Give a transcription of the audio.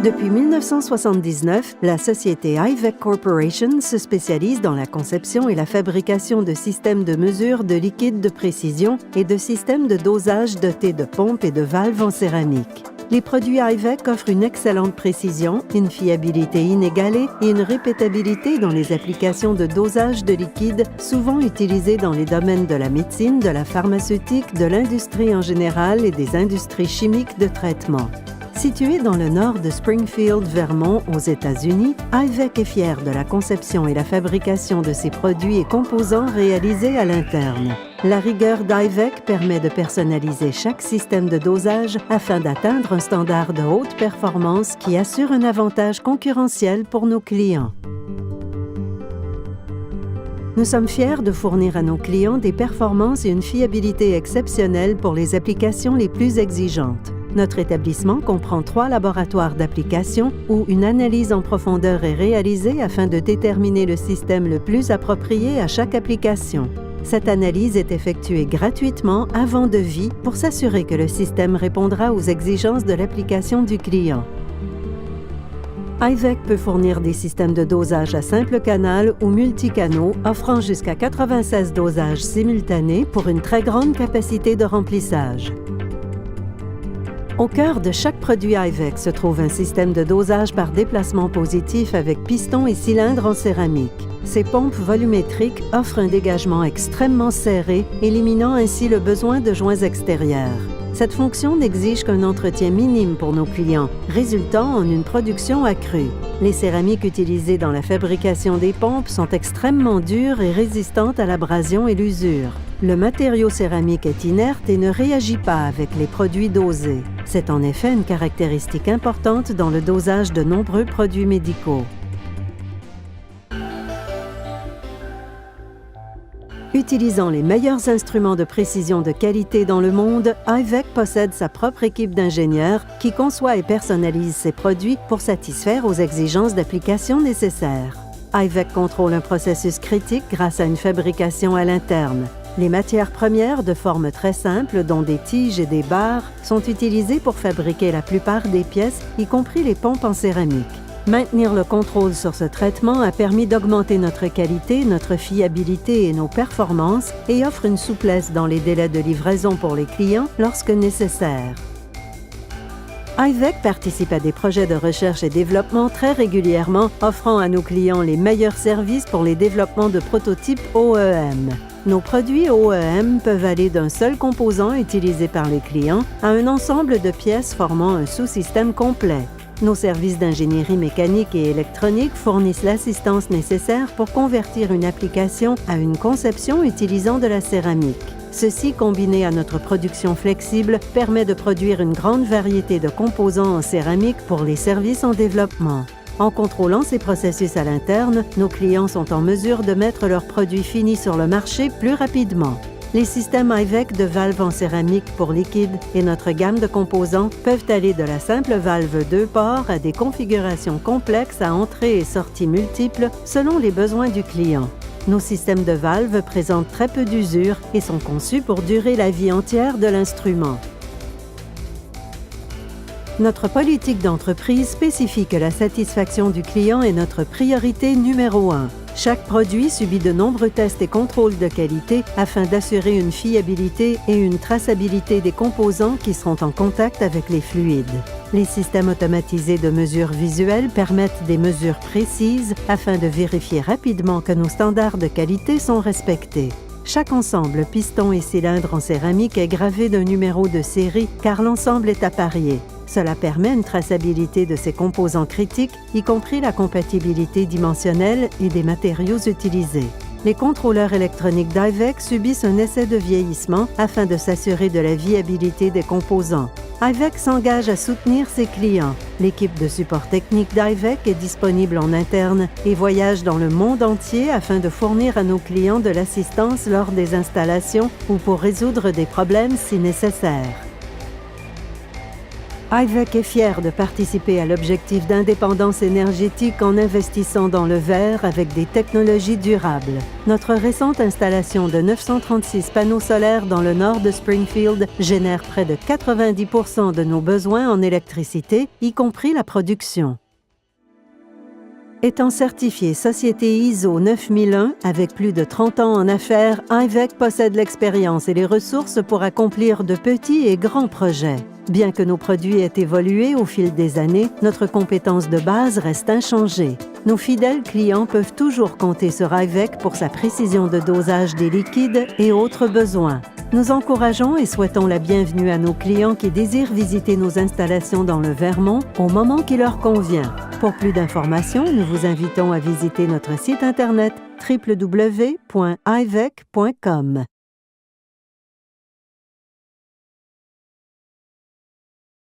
Depuis 1979, la société IVEC Corporation se spécialise dans la conception et la fabrication de systèmes de mesure de liquide de précision et de systèmes de dosage dotés de pompes et de valves en céramique. Les produits IVEC offrent une excellente précision, une fiabilité inégalée et une répétabilité dans les applications de dosage de liquide souvent utilisées dans les domaines de la médecine, de la pharmaceutique, de l'industrie en général et des industries chimiques de traitement. Situé dans le nord de Springfield, Vermont, aux États-Unis, IVEC est fier de la conception et la fabrication de ses produits et composants réalisés à l'interne. La rigueur d'IVEC permet de personnaliser chaque système de dosage afin d'atteindre un standard de haute performance qui assure un avantage concurrentiel pour nos clients. Nous sommes fiers de fournir à nos clients des performances et une fiabilité exceptionnelles pour les applications les plus exigeantes. Notre établissement comprend 3 laboratoires d'application où une analyse en profondeur est réalisée afin de déterminer le système le plus approprié à chaque application. Cette analyse est effectuée gratuitement avant devis pour s'assurer que le système répondra aux exigences de l'application du client. IVEC peut fournir des systèmes de dosage à simple canal ou multicanaux offrant jusqu'à 96 dosages simultanés pour une très grande capacité de remplissage. Au cœur de chaque produit IVEC se trouve un système de dosage par déplacement positif avec piston et cylindre en céramique. Ces pompes volumétriques offrent un dégagement extrêmement serré, éliminant ainsi le besoin de joints extérieurs. Cette fonction n'exige qu'un entretien minime pour nos clients, résultant en une production accrue. Les céramiques utilisées dans la fabrication des pompes sont extrêmement dures et résistantes à l'abrasion et l'usure. Le matériau céramique est inerte et ne réagit pas avec les produits dosés. C'est en effet une caractéristique importante dans le dosage de nombreux produits médicaux. Utilisant les meilleurs instruments de précision de qualité dans le monde, IVEC possède sa propre équipe d'ingénieurs qui conçoit et personnalise ses produits pour satisfaire aux exigences d'application nécessaires. IVEC contrôle un processus critique grâce à une fabrication à l'interne. Les matières premières de forme très simple, dont des tiges et des barres, sont utilisées pour fabriquer la plupart des pièces, y compris les pompes en céramique. Maintenir le contrôle sur ce traitement a permis d'augmenter notre qualité, notre fiabilité et nos performances et offre une souplesse dans les délais de livraison pour les clients lorsque nécessaire. IVEC participe à des projets de recherche et développement très régulièrement, offrant à nos clients les meilleurs services pour les développements de prototypes OEM. Nos produits OEM peuvent aller d'un seul composant utilisé par les clients à un ensemble de pièces formant un sous-système complet. Nos services d'ingénierie mécanique et électronique fournissent l'assistance nécessaire pour convertir une application à une conception utilisant de la céramique. Ceci, combiné à notre production flexible, permet de produire une grande variété de composants en céramique pour les services en développement. En contrôlant ces processus à l'interne, nos clients sont en mesure de mettre leurs produits finis sur le marché plus rapidement. Les systèmes IVEC de valves en céramique pour liquide et notre gamme de composants peuvent aller de la simple valve 2 ports à des configurations complexes à entrées et sorties multiples selon les besoins du client. Nos systèmes de valves présentent très peu d'usure et sont conçus pour durer la vie entière de l'instrument. Notre politique d'entreprise spécifie que la satisfaction du client est notre priorité numéro 1. Chaque produit subit de nombreux tests et contrôles de qualité afin d'assurer une fiabilité et une traçabilité des composants qui seront en contact avec les fluides. Les systèmes automatisés de mesure visuelle permettent des mesures précises afin de vérifier rapidement que nos standards de qualité sont respectés. Chaque ensemble piston et cylindre en céramique est gravé d'un numéro de série car l'ensemble est apparié. Cela permet une traçabilité de ces composants critiques, y compris la compatibilité dimensionnelle et des matériaux utilisés. Les contrôleurs électroniques d'IVEC subissent un essai de vieillissement afin de s'assurer de la viabilité des composants. IVEC s'engage à soutenir ses clients. L'équipe de support technique d'IVEC est disponible en interne et voyage dans le monde entier afin de fournir à nos clients de l'assistance lors des installations ou pour résoudre des problèmes si nécessaire. IVEC est fier de participer à l'objectif d'indépendance énergétique en investissant dans le verre avec des technologies durables. Notre récente installation de 936 panneaux solaires dans le nord de Springfield génère près de 90% de nos besoins en électricité, y compris la production. Étant certifié Société ISO 9001 avec plus de 30 ans en affaires, IVEC possède l'expérience et les ressources pour accomplir de petits et grands projets. Bien que nos produits aient évolué au fil des années, notre compétence de base reste inchangée. Nos fidèles clients peuvent toujours compter sur IVEC pour sa précision de dosage des liquides et autres besoins. Nous encourageons et souhaitons la bienvenue à nos clients qui désirent visiter nos installations dans le Vermont au moment qui leur convient. Pour plus d'informations, nous vous invitons à visiter notre site Internet www.ivec.com.